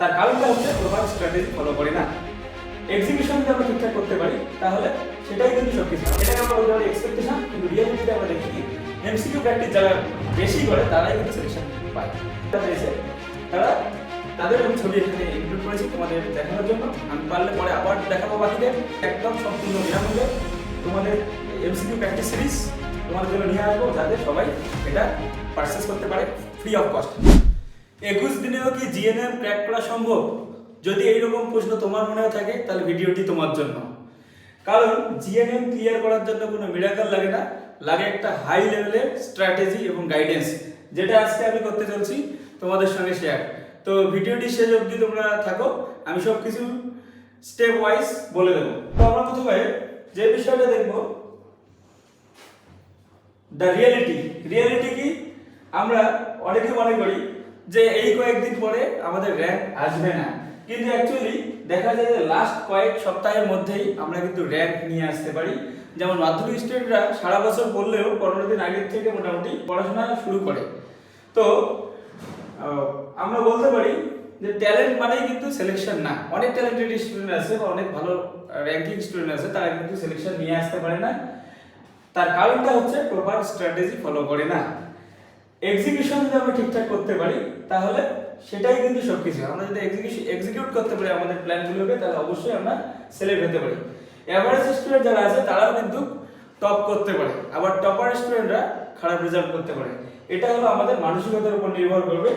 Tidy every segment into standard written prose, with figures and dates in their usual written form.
তার কারণটা হচ্ছে প্রপার স্ট্র্যাটেজি ফলো করি না। এক্সিকিউশন যদি আমরা ঠিকঠাক করতে পারি তাহলে সেটাই কিন্তু সবকিছু। এটাকে আমরা বলতে পারি এক্সপেকটেশন, কিন্তু রিয়েলিটিতে আমরা দেখি কি এমসিকিউ প্র্যাকটিস যারা বেশি করে তারাই কিন্তু সিলেকশন পায়। তারা তাদের আমি ছবি এখানে ইনক্লুড করেছি তোমাদের দেখানোর জন্য। আমি পারলে পরে আবার দেখাবো বাকিদের একদম সম্পূর্ণ বিনামূল্যে তোমাদের এমসিকিউ প্র্যাকটিস সিরিজ তোমাদের জন্য নিয়ে আসবো, যাতে সবাই এটা পারচেস করতে পারে ফ্রি অফ কস্ট। 21 দিনেও কি জিএনএম ক্র্যাক করা সম্ভব? যদি এইরকম প্রশ্ন তোমার মনেও থাকে তাহলে ভিডিওটি তোমার জন্য। কারণ জিএনএম ক্লিয়ার করার জন্য কোনো মিরাকল লাগে না, লাগে একটা হাই লেভেলের স্ট্র্যাটেজি এবং গাইডেন্স, যেটা আজকে আমি করতে চলছি তোমাদের সঙ্গে শেয়ার। তো ভিডিওটি শেষ অবধি তোমরা থাকো, আমি সব কিছু স্টেপ ওয়াইজ বলে দেবো। তো আমরা প্রথমে যে বিষয়টা দেখবো, দ্য রিয়েলিটি কি? আমরা অনেকে মনে করি যে এই কয়েকদিন পরে আমাদের র্যাঙ্ক আসবে না, কিন্তু অ্যাকচুয়ালি দেখা যায় যে লাস্ট কয়েক সপ্তাহের মধ্যেই আমরা কিন্তু র্যাঙ্ক নিয়ে আসতে পারি। যেমন মাধ্যমিক স্টুডেন্টরা সারা বছর পড়লেও 15 দিন আগের থেকে মোটামুটি পড়াশোনা শুরু করে। তো আমরা বলতে পারি যে ট্যালেন্ট মানেই কিন্তু সিলেকশন না। অনেক ট্যালেন্টেড স্টুডেন্ট আছে বা অনেক ভালো র্যাঙ্কিং স্টুডেন্ট আছে, তারা কিন্তু সিলেকশন নিয়ে আসতে পারে না। তার কারণটা হচ্ছে প্রপার স্ট্র্যাটেজি ফলো করে না। এক্সিকিউশন যদি আমরা ঠিকঠাক করতে পারি তাহলে সেটাই কিন্তু সবকিছু। আমরা যদি এক্সিকিউট করতে পারি আমাদের প্ল্যানগুলোকে, তাহলে অবশ্যই আমরা সিলেক্ট হতে পারি। এভারেজ স্টুডেন্ট যারা আছে তারাও কিন্তু টপ করতে পারে, আবার টপার স্টুডেন্টরা খারাপ রেজাল্ট করতে পারে। এটা হলো আমাদের মানসিকতার উপর নির্ভর করবে।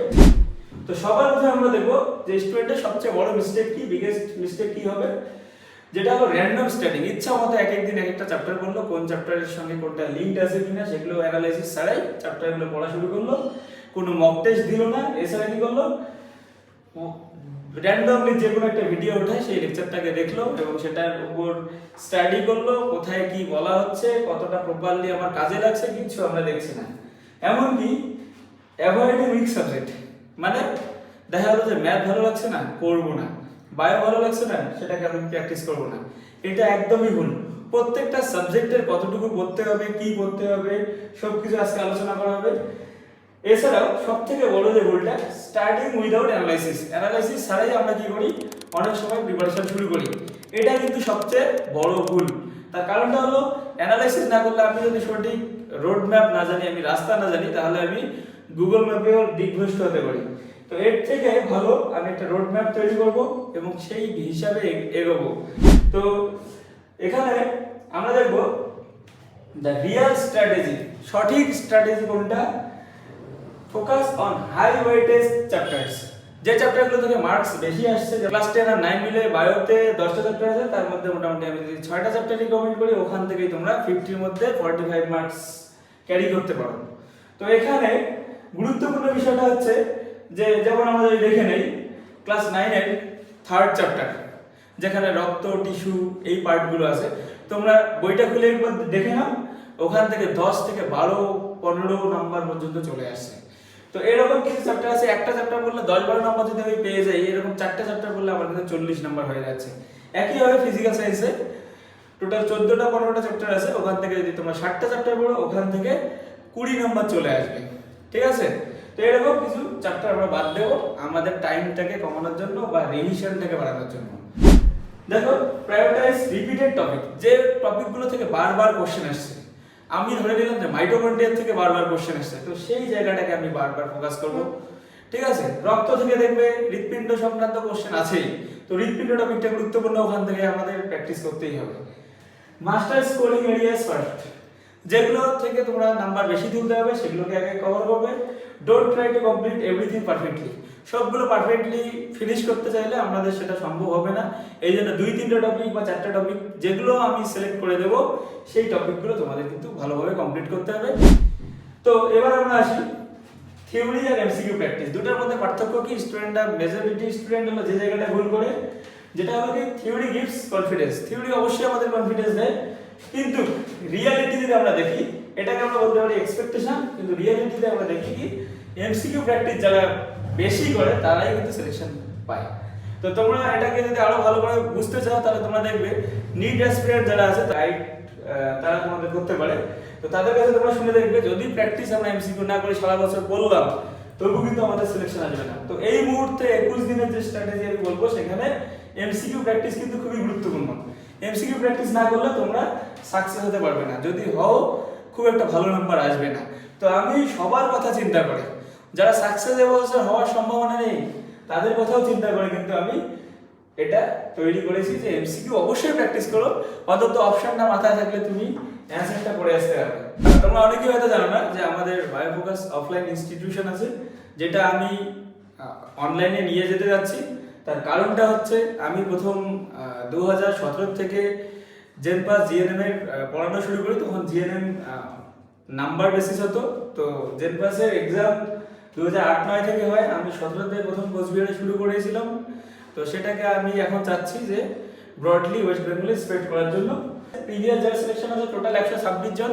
তো সবার প্রথমে আমরা দেখবো যে স্টুডেন্টের সবচেয়ে বড় মিস্টেক কি, বিগেস্ট মিস্টেক কি হবে, যেটা হলো র্যান্ডম স্টাডিং। ইচ্ছা মতো এক একদিন এক একটা চ্যাপ্টার পড়লো, কোন চ্যাপ্টারের সঙ্গে কোনটা লিঙ্ক আছে কিনা সেগুলো অ্যানালাইসিস ছাড়াই চ্যাপ্টারগুলো পড়া শুরু করলো, কোনো মক টেস্ট দিল না। এছাড়া কি করলো, র্যান্ডমলি যে কোনো একটা ভিডিও ওঠায় সেই লেকচারটাকে দেখলো এবং সেটার উপর স্টাডি করলো, কোথায় কি বলা হচ্ছে, কতটা প্রপারলি আমার কাজে লাগছে, কিচ্ছু আমরা দেখছি না। এমনকি অ্যাভয়েডিং উইক সাবজেক্ট, মানে দেখা গেলো যে ম্যাথ ভালো লাগছে না, করবো না, বায়ো ভালো লাগছে না, সেটাকে আমি প্র্যাকটিস করবো না। এটা একদমই ভুল। প্রত্যেকটা সাবজেক্টের কতটুকু পড়তে হবে, কি পড়তে হবে, সবকিছু আজকে আলোচনা করা হবে। এছাড়াও সবথেকে বড় যে ভুলটা, স্টার্টিং উইদাউট অ্যানালাইসিস ছাড়াই আমরা কি করি, অনেক সময় প্রিপারেশন শুরু করি। এটা কিন্তু সবচেয়ে বড় ভুল। তার কারণটা হলো অ্যানালাইসিস না করলে, আমি যদি সঠিক রোড ম্যাপ না জানি, আমি রাস্তা না জানি, তাহলে আমি গুগল ম্যাপেও দিকভ্রষ্ট হতে পারি। তো এর থেকে ভালো আমি একটা রোড ম্যাপ তৈরি করব এবং সেই হিসাবে এগোবো। তো এখানে আমরা দেখব দ্য রিয়েল স্ট্র্যাটেজি। সঠিক স্ট্র্যাটেজি কোনটা? Focus on high weightage chapters. যে চ্যাপ্টারগুলো থেকে মার্কস বেশি আসছে, ক্লাস 10 আর 9 মিলে বায়োতে 10টা চ্যাপ্টার আছে, তার মধ্যে মোটামুটি আমি যদি 6টা চ্যাপ্টার রিকমেন্ড করি, ওখান থেকেই তোমরা 50 এর মধ্যে 45 মার্কস ক্যারি করতে পারো। তো এখানে গুরুত্বপূর্ণ বিষয়টা হচ্ছে যে, যেমন আমরা যদি দেখে নেই ক্লাস 9 এর 3rd চ্যাপ্টার, যেখানে রক্ত, টিস্যু এই পার্টগুলো আছে, তোমরা বইটা খুলে একবার দেখে নাও, ওখান থেকে 10 থেকে 12-15 নাম্বার পর্যন্ত চলে আসছে। তো এরকম কিছু চ্যাপ্টার আছে, একটা চ্যাপ্টার পড়লে 10-12 নাম্বার যদি আমি পেয়ে যাই, এরকম 4টা চ্যাপ্টার পড়লে আমার কিন্তু 40 নাম্বার হয়ে যাচ্ছে। একইভাবে ফিজিক্যাল সায়েন্সে টোটাল 14টা-15টা চ্যাপ্টার আছে, ওখান থেকে যদি তোমরা 60টা চ্যাপ্টার পড়ো, ওখান থেকে 20 নাম্বার চলে আসবে। ঠিক আছে? তো এরকম কিছু চ্যাপ্টার আমরা বাদ দেবো আমাদের টাইমটাকে কমানোর জন্য বা রিভিশনটাকে বাড়ানোর জন্য। দেখো, প্রায়োরিটাইজ রিপিটেড টপিক। যে টপিকগুলো থেকে বারবার কোশ্চেন আসছে, আমি ধরে নিলাম যে মাইটোকন্ড্রিয়া থেকে বারবার কোশ্চেন আসছে, তো সেই জায়গাটাকে আমি বারবার ফোকাস করব। ঠিক আছে? রক্ত থেকে দেখবে হৃৎপিণ্ড সংক্রান্ত কোশ্চেন আছেই, তো হৃৎপিণ্ড টপিকটা গুরুত্বপূর্ণ, ওখান থেকে আমাদের প্র্যাকটিস করতেই হবে। মাস্টার স্কোরিং এরিয়াস ফার্স্ট, যেগুলো থেকে তোমরা নাম্বার বেশি তুলতে হবে সেগুলোকে আগে কভার করবে। Don't try to complete everything perfectly. সবগুলো পারফেক্টলি ফিনিশ করতে চাইলে আমাদের সেটা সম্ভব হবে না। এই জন্য 2-3টা টপিক বা 4টা টপিক যেগুলো আমি সিলেক্ট করে দেবো, সেই টপিকগুলো তোমাদের কিন্তু ভালোভাবে কমপ্লিট করতে হবে। তো এবার আমরা আসি থিওরি আর এমসিকিউ প্র্যাকটিস। দুটার মধ্যে পার্থক্য কি? স্টুডেন্টরা, মেজরিটি স্টুডেন্ট হলো যে জায়গাটা ভুল করে, যেটা হলো কি থিওরি গিভস কনফিডেন্স। থিওরি অবশ্যই আমাদের কনফিডেন্স দেয়, কিন্তু রিয়েলিটি যদি আমরা দেখি, এটাকে আমরা বলতে পারি এক্সপেকটেশন, কিন্তু রিয়েলিটিতে আমরা দেখি কি এমসিকিউ প্র্যাকটিস যারা বেশি করে তারাই কিন্তু সিলেকশন পায়। তো তোমরা এটাকে যদি আরো ভালো করে বুঝতে চাও, তাহলে তোমরা দেখবে নিট অ্যাসপিরেন্ট যারা আছে তারা তোমাদের করতে পারে। তো তাদের কাছে তোমরা শুনে দেখবে, যদি প্র্যাকটিস আমরা এমসিকিউ না করি, সারা বছর বললাম, তবু কিন্তু আমাদের সিলেকশন আসবে না। তো এই মুহূর্তে 21 দিনের যে স্ট্র্যাটেজি আমি বলবো, সেখানে এমসিকিউ প্র্যাকটিস কিন্তু খুবই গুরুত্বপূর্ণ। এমসিকিউ প্র্যাকটিস না করলে তোমরা সাকসেস হতে পারবে না, যদি হও খুব একটা ভালো নাম্বার আসবে না। তো আমি সবার কথা চিন্তা করে, যারা সাকসেস এবছর হওয়ার সম্ভাবনা নেই তাদের কথাও চিন্তা করে কিন্তু আমি এটা তৈরি করেছি যে এমসিকিউ অবশ্যই প্র্যাকটিস করো, অন্তত অপশনটা মাথায় থাকলে তুমি অ্যানসারটা করে আসতে পারবে। তোমরা অনেকেই হয়তো জানো না যে আমাদের বায়োফোকাস অফলাইন ইনস্টিটিউশন আছে, যেটা আমি অনলাইনে নিয়ে যেতে যাচ্ছি। তার কারণটা হচ্ছে আমি প্রথম 2017 থেকে জেনপাস জিএনএম এর পড়ানো শুরু করি। তখন জিএনএম নাম্বার বেসিস হতো, তো জেনপাসের এক্সাম 2008-9 থেকে হয়। আমি 17-তে প্রথম কোচবিহারে শুরু করেছিলাম, তো সেটাকে আমি এখন চাচ্ছি যে ব্রডলি ওয়েস্ট বেঙ্গলে স্প্রেড করার জন্য। প্রিভিয়াস যার সিলেকশন আছে টোটাল 126 জন,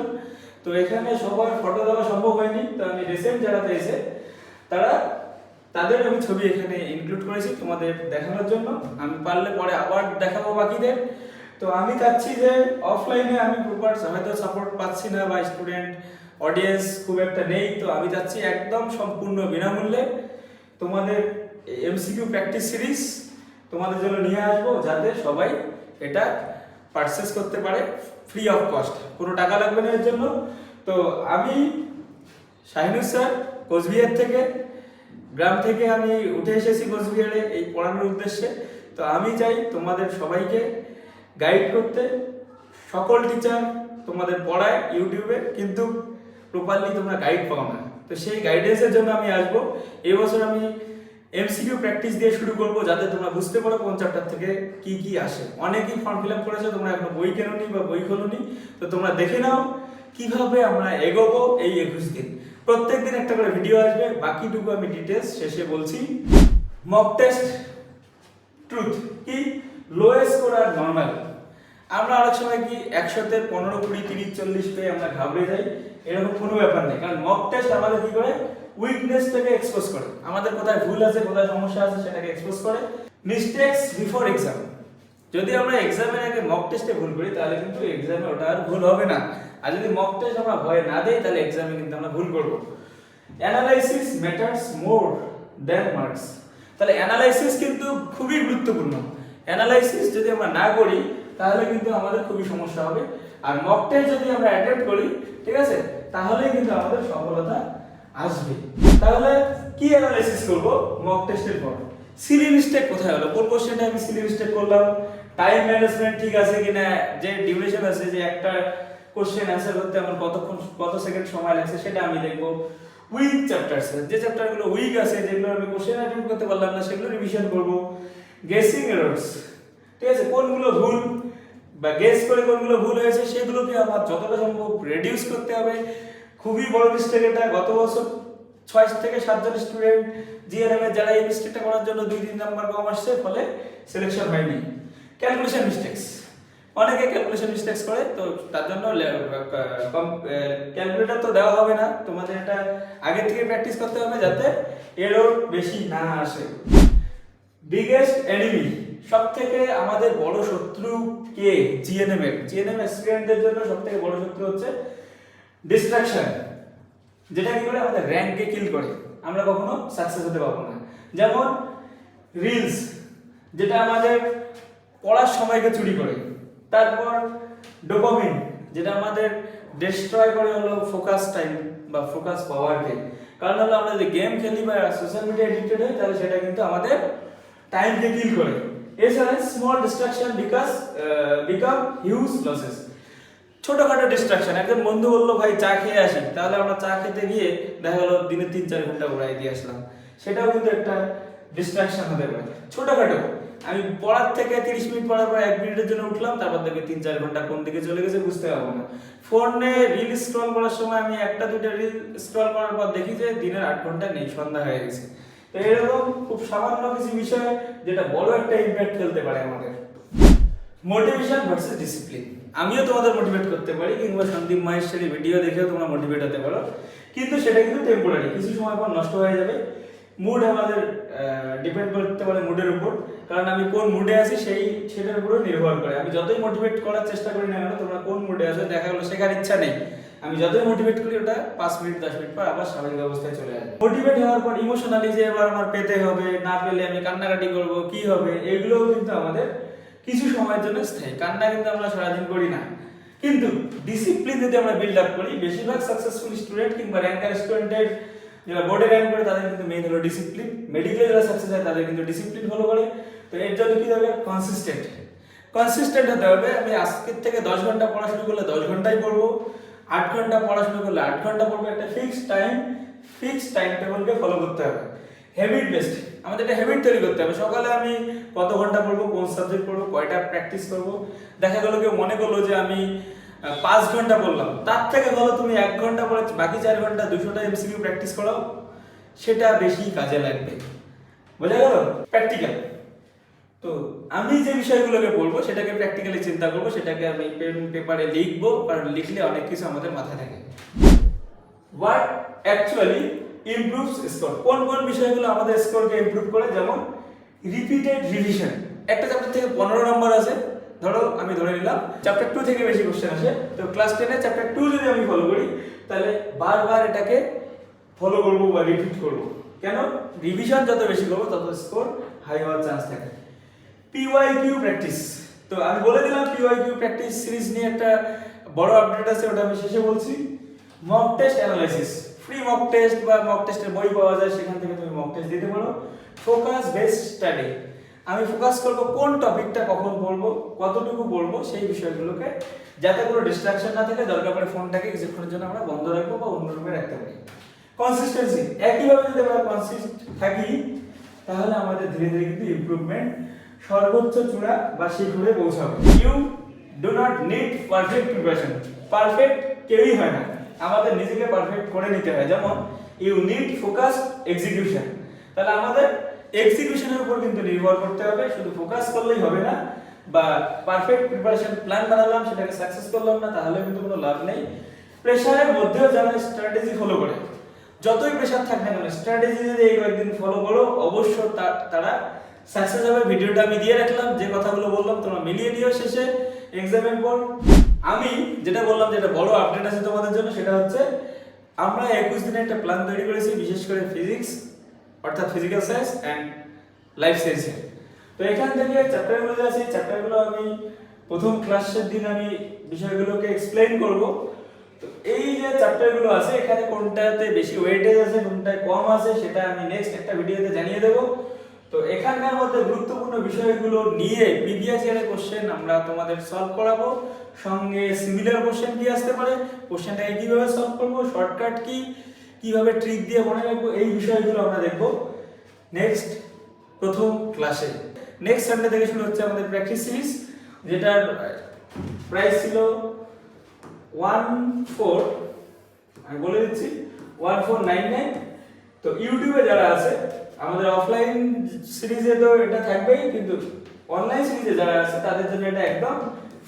তো এখানে সবার ফটো দেওয়া সম্ভব হয়নি। তো আমি রিসেন্ট যারা পেয়েছে তাদের আমি ছবি এখানে ইনক্লুড করেছি তোমাদের দেখানোর জন্য। আমি পারলে পরে আবার দেখাবো বাকিদের। তো আমি চাচ্ছি যে অফলাইনে আমি প্রপার হয়তো সাপোর্ট পাচ্ছি না বা স্টুডেন্ট অডিয়েন্স খুব একটা নেই, তো আমি চাচ্ছি একদম সম্পূর্ণ বিনামূল্যে তোমাদের এমসিকিউ প্র্যাকটিস সিরিজ তোমাদের জন্য নিয়ে আসবো, যাতে সবাই এটা পারচেস করতে পারে ফ্রি অফ কস্ট, কোনো টাকা লাগবে না এর জন্য। তো আমি শাহিনুর স্যার কোচবিহার থেকে, গ্রাম থেকে আমি উঠে এসেছি কোচবিহারে এই পড়ানোর উদ্দেশ্যে। তো আমি চাই তোমাদের সবাইকে গাইড করতে। সকল টিচার তোমাদের পড়ায় ইউটিউবে, কিন্তু প্রপারলি তোমরা গাইড পাও না। তো সেই গাইডেন্সের জন্য আমি আসবো। এবছর আমি এমসিকিউ প্র্যাকটিস দিয়ে শুরু করব, যাতে তোমরা বুঝতে পারো কোন চ্যাপ্টার থেকে কি কি আসে। অনেকেই ফর্ম ফিল আপ করেছো, তোমরা এখনো বই কেনোনি বা বই খোলোনি, তো তোমরা দেখে নাও কিভাবে আমরা এগোবো এই 21 দিন। প্রত্যেকদিন একটা করে ভিডিও আসবে, বাকিটুকু আমি ডিটেলস শেষে বলছি। মক টেস্ট ট্রুথ কি, লোয়েস্ট স্কোর আর নরমাল। আমরা অনেক সময় কি 100-তে 15, 20, 30, 40 পেয়ে আমরা ঘাবড়ে যাই, এরকম কোনো ব্যাপার নেই। কারণ মক টেস্ট আমাদের কি করে, উইকনেসটাকে এক্সপোজ করে, আমাদের কোথায় ভুল আছে কোথায় সমস্যা আছে সেটাকে এক্সপোজ করে। মিস্টেকস বিফোর এক্সাম, যদি আমরা এক্সামের আগে মক টেস্টে ভুল করি তাহলে কিন্তু এক্সামে ওটা আর ভুল হবে না। আর যদি মক টেস্ট আমরা ভয় না দেই তাহলে এক্সামে কিন্তু আমরা ভুল করব। Analysis matters more than marks, তাহলে অ্যানালাইসিস কিন্তু খুবই গুরুত্বপূর্ণ। অ্যানালাইসিস যদি আমরা না করি তাহলে কিন্তু আমাদের খুবই সমস্যা হবে। আর মক টেস্ট যদি আমরা অ্যাটেম্প্ট করি, ঠিক আছে, তাহলে কিন্তু আমাদের সফলতা আসবে। তাহলে কি অ্যানালাইসিস করব মক টেস্টের পর? সিলি মিস্টেক কোথায় হলো, কোন কোশ্চেনটা আমি সিলি মিস্টেক করলাম, টাইম ম্যানেজমেন্ট ঠিক আছে কিনা, যে ডিউরেশন আছে, যে একটা কোশ্চেন অ্যানসার করতে আমার কত সেকেন্ড সময় লাগছে সেটা আমি দেখব। উইক চ্যাপ্টারস, যে চ্যাপ্টারগুলো উইক আছে, যেগুলো আমি কোশ্চেন অ্যাটেম্প্ট করতে পারলাম না, সেগুলো রিভিশন করব। গেসিং এরর্স, ঠিক আছে, কোনগুলো ভুল বা গেস করে কোনগুলো ভুল হয়েছে সেগুলোকে আমার যতটা সম্ভব রিডিউস করতে হবে। খুবই বড় মিস্টেক এটা, গত বছর 6 থেকে 7 জন স্টুডেন্ট জিএনএম এর যারা এই মিস্টেকটা করার জন্য 2-3 নাম্বার কম আসছে, ফলে সিলেকশন হয়নি। ক্যালকুলেশন মিস্টেক্স, অনেকে ক্যালকুলেশন মিস্টেক্স করে, তো তার জন্য ক্যালকুলেটর তো দেওয়া হবে না, তোমাদের এটা আগে থেকে প্র্যাকটিস করতে হবে যাতে এরর বেশি না আসে। বিগেস্ট এনিমি, সবথেকে আমাদের বড় শত্রু কে? জিএনএম স্টুডেন্টদের জন্য সবথেকে বড় শত্রু হচ্ছে ডিস্ট্রাকশন, যেটা কি করে আমাদের র্যাঙ্ককে কিল করে, আমরা কখনো সাকসেস হতে পারবো না। যেমন রিলস, যেটা আমাদের পড়ার সময়কে চুরি করে। তারপর ডোপামিন, যেটা আমাদের ডিস্ট্রয় করে হলো ফোকাস টাইম বা ফোকাস পাওয়ারকে। কারণ হলো আমরা যদি গেম খেলি বা সোশ্যাল মিডিয়া এডিক্টেড হই, তাহলে সেটা কিন্তু আমাদের টাইমকে কিল করে। এছাড়া small distraction become huge losses, ছোটখাটো ডিস্ট্রাকশন। একজন বন্ধু বললো ভাই চা খেয়ে আসি, তাহলে আমরা চা খেতে গিয়ে দেখা গেলো দিনে 3-4 ঘন্টা উড়াই দিয়ে আসলাম, সেটাও কিন্তু একটা ডিস্ট্রাকশন হতে পারে। ছোটখাটো, আমি পড়ার থেকে 30 মিনিট পড়ার পর 1 মিনিটের জন্য উঠলাম, তারপর দেখবে 3-4 ঘন্টা কোন দিকে চলে গেছে বুঝতে পারবো না। ফোনে রিল স্ক্রল করার সময় আমি 1-2টা রিল স্ক্রল করার পর দেখি যে দিনের 8 ঘন্টা নেই, সন্ধ্যা হয়ে গেছে। তো এরকম খুব সামান্য কিছু বিষয় যেটা বড় একটা ইমপ্যাক্ট ফেলতে পারে আমাদের। মোটিভেশন ভার্সেস ডিসিপ্লিন, আমিও তোমাদের মোটিভেট করতে পারি, কিংবা সন্দীপ মাহেশ্বরী ভিডিও দেখেও তোমরা মোটিভেট হতে পারো, কিন্তু সেটা কিন্তু টেম্পোরারি, কিছু সময় পর নষ্ট হয়ে যাবে। মুড আমাদের ডিপেন্ড করতে পারে মুডের উপর, কারণ আমি কোন মুডে আছি সেটার উপরে নির্ভর করে। আমি যতই মোটিভেট করার চেষ্টা করি না কেন, তোমরা কোন মুডে আছো, দেখা গেলো শেখার ইচ্ছা নেই, আমি যতই মোটিভেট করি ওটা 5 মিনিট 10 মিনিট পর আবার স্বাভাবিক অবস্থায় চলে আসবে। মোটিভেট হওয়ার পর ইমোশনালি যে এবার আমার পেতে হবে, না পেলে আমি কান্নাকাটি করব, কি হবে, এগুলোও কিন্তু আমাদের কিছু সময়ের জন্য স্থায়ী। কান্না কিন্তু আমরা সারাদিন করি না, কিন্তু ডিসিপ্লিন যদি আমরা বিল্ড আপ করি, বেশিরভাগ সাকসেসফুল স্টুডেন্ট কিংবা র্যাঙ্কার স্টুডেন্টের যারা বোর্ডে র্যাঙ্ক করে তাদের কিন্তু মেইন হলো ডিসিপ্লিন। মেডিকেলে যারা সাকসেস হয় তাদের কিন্তু ডিসিপ্লিন ফলো করে। তো এর জন্য কি হবে, কনসিস্টেন্ট হতে হবে। আমি আজকের থেকে 10 ঘন্টা পড়া শুরু করলে 10 ঘন্টাই পড়বো, 8 ঘন্টা পড়াশোনা করলে 8 ঘন্টা পড়বো। একটা ফিক্সড টাইম টেবিলকে ফলো করতে হবে। হ্যাবিট বেসড আমাদের একটা হ্যাবিট তৈরি করতে হবে। সকালে আমি কত ঘন্টা পড়বো, কোন সাবজেক্ট পড়বো, কয়টা প্র্যাকটিস করবো। দেখা গেল কেউ মনে করলো যে আমি 5 ঘন্টা পড়লাম, তার থেকে ভালো তুমি 1 ঘন্টা পড়ে বাকি 4 ঘন্টা 200টা এমসিকিউ প্র্যাকটিস করাও, সেটা বেশি কাজে লাগবে। বোঝা গেল? প্র্যাকটিক্যাল। তো আমি যে বিষয়গুলোকে বলবো সেটাকে প্র্যাকটিক্যালি চিন্তা করবো, সেটাকে আমি পেন পেপারে লিখবো, কারণ লিখলে অনেক কিছু আমাদের মাথায় থাকে। হোয়াট অ্যাকচুয়ালি ইমপ্রুভস স্কোর, কোন কোন বিষয়গুলো আমাদের স্কোরকে ইমপ্রুভ করে, যেমন রিপিটেড রিভিশন। একটা চ্যাপ্টার থেকে 15 নম্বর আছে, ধরো আমি ধরে নিলাম চ্যাপ্টার 2 থেকে বেশি কোশ্চেন আসে, তো ক্লাস 10 এর চ্যাপ্টার 2 যদি আমি ফলো করি, তাহলে বারবার এটাকে ফলো করবো বা রিপিট করবো। কেন? রিভিশন যত বেশি করবো তত স্কোর হাই হওয়ার চান্স থাকে। পিওয়াইকিউ প্র্যাকটিস, তো আমি বলে দিলাম পিওয়াইকিউ প্র্যাকটিস সিরিজ নিয়ে একটা বড় আপডেট আছে, ওটা আমি শেষে বলছি। Mock test analysis, free mock test বা মক টেস্টের বই পাওয়া যায়, সেখান থেকে তুমি মক টেস্ট দিতে পারো। ফোকাস বেসড স্টাডি, আমি ফোকাস করব কোন টপিকটা কখন পড়বো, কতটুকু পড়বো, সেই বিষয়গুলোকে, যাতে কোনো ডিস্ট্রাকশন না থাকে। দরকার পড়ে ফোনটাকে কিছুক্ষণের জন্য আমরা বন্ধ রাখবো বা অন্য রুমে রাখতে পারি। কনসিস্টেন্সি, একইভাবে যদি আমরা কনসিস্ট থাকি, তাহলে আমাদের ধীরে ধীরে কিন্তু ইমপ্রুভমেন্ট সর্বোচ্চ চূড়া বা শিখরে পৌঁছাবে। You do not need perfect preparation, perfect কেউই হয় না, আমাদের নিজেকে পারফেক্ট করে নিতে হয়। যেমন ইউ নিড ফোকাস এক্সিকিউশন, তাহলে আমাদের এক্সিকিউশনের উপর কিন্তু নির্ভর করতে হবে, শুধু ফোকাস করলেই হবে না। বা পারফেক্ট প্রিপারেশন প্ল্যান বানালাম, সেটাকে সাকসেস করলাম না, তাহলে কিন্তু কোনো লাভ নেই। প্রেশারের মধ্যেও যারা স্ট্র্যাটেজি ফলো করে, যতই প্রেশার থাক না কেন, স্ট্র্যাটেজি যদি এই কয়েকদিন ফলো করো, অবশ্য তারা সাকসেস হবে। ভিডিওটা আমি দিয়ে রাখলাম, যে কথাগুলো বললাম তোমরা মিলিয়ে নিও শেষে এক্সামের পর। আমি যেটা বললাম, যেটা বড় আপডেট আছে তোমাদের জন্য, সেটা হচ্ছে আমরা 21 দিনের একটা প্ল্যান তৈরি করেছি, বিশেষ করে ফিজিক্স অর্থাৎ ফিজিক্যাল সায়েন্স অ্যান্ড লাইফ সায়েন্সের। তো এখান থেকে চ্যাপ্টারগুলো যে আছে, চ্যাপ্টারগুলো আমি প্রথম ক্লাসের দিন আমি বিষয়গুলোকে এক্সপ্লেইন করব। তো এই যে চ্যাপ্টারগুলো আছে, এখানে কোনটাতে বেশি ওয়েটেজ আছে, কোনটায় কম আছে, সেটা আমি নেক্সট একটা ভিডিওতে জানিয়ে দেব। তো এখানকার মধ্যে গুরুত্বপূর্ণ বিষয়গুলো নিয়ে প্রিভিয়াস ইয়ারের কোশ্চেন আমরা তোমাদের সলভ করাবো, সঙ্গে সিমিলার কোশ্চেন কি আসতে পারে, কোশ্চেনটাকে কিভাবে সলভ করবো, শর্টকাট কি, কিভাবে ট্রিক দিয়ে মনে রাখবো, এই বিষয়গুলো আমরা দেখবো নেক্সট প্রথম ক্লাসে। নেক্সট সানডে থেকে শুরু হচ্ছে আমাদের প্র্যাকটিস সিরিজ, যেটার প্রাইস ছিল 14, আমি বলে দিচ্ছি 1499। তো ইউটিউবে যারা আছে, আমাদের অফলাইন সিরিজে তো এটা থাকবেই, কিন্তু অনলাইন সিরিজে যারা আছে তাদের জন্য এটা একদম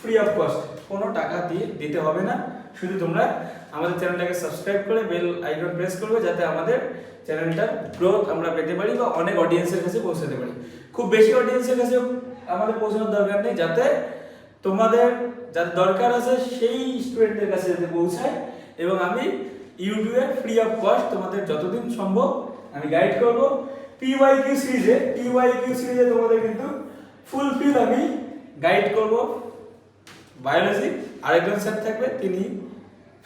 ফ্রি অফ কস্ট, কোনো টাকা দিয়ে দিতে হবে না। শুধু তোমরা আমাদের চ্যানেলটাকে সাবস্ক্রাইব করে বেল আইকন প্রেস করবে, যাতে আমাদের চ্যানেলটার গ্রোথ আমরা পেতে পারি বা অনেক অডিয়েন্সের কাছে পৌঁছাতে পারি। খুব বেশি অডিয়েন্সের কাছে আমাদের পৌঁছানোর দরকার নেই, যাতে তোমাদের যাদের দরকার আছে সেই স্টুডেন্টদের কাছে যাতে পৌঁছায়। এবং আমি ইউটিউবে ফ্রি অফ কস্ট তোমাদের যতদিন সম্ভব আমি গাইড করব। পিওয়াইকিউ সিরিজে তোমাদের কিন্তু ফুলফিল আমি গাইড করব। বায়োলজি আরেকজন স্যার থাকবে, তিনি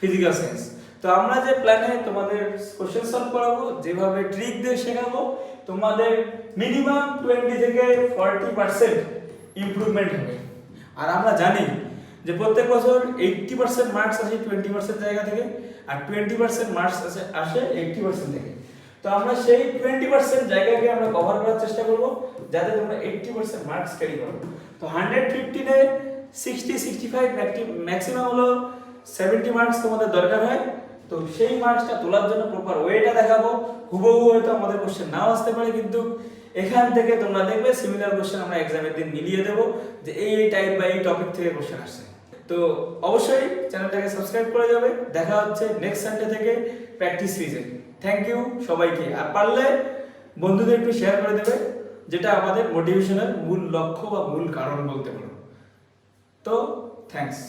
ফিজিক্যাল সায়েন্স। তো আমরা যে প্ল্যানে তোমাদের কোশ্চেন সলভ করাবো, যেভাবে ট্রিক দিয়ে শেখাবো, তোমাদের মিনিমাম 20 থেকে 40% ইমপ্রুভমেন্ট হবে। আর আমরা জানি যে প্রত্যেক বছর 80% মার্কস আসে 20% জায়গা থেকে, আর 20% মার্কস আসে 80% থেকে। তো আমরা সেই 20% জায়গাকে আমরা কভার করার চেষ্টা করব, যাতে তোমরা 80% মার্কস ক্যারি করো। তো 115 এ 60-65 ম্যাক্সিমাম হলো 70 মার্কস তোমাদের দরকার হয়। তো সেই মার্কসটা তোলার জন্য প্রপার ওয়েটা দেখাবো। হুবহু হয়তো আমাদের কোশ্চেন নাও আসতে পারে, কিন্তু এখান থেকে তোমরা দেখবে সিমিলার কোশ্চেন আমরা এক্সামের দিন মিলিয়ে দেবো, যে এই টাইপ বা এই টপিক থেকে কোশ্চেন আসছে। তো অবশ্যই চ্যানেলটাকে সাবস্ক্রাইব করে যাবে। দেখা হচ্ছে নেক্সট সানডে থেকে প্র্যাকটিস সিরিজে। থ্যাংক ইউ সবাইকে। আর পারলে বন্ধুদের একটু শেয়ার করে দেবে, যেটা আমাদের মোটিভেশনের মূল লক্ষ্য বা মূল কারণ বলতে পারো। তো থ্যাঙ্কস।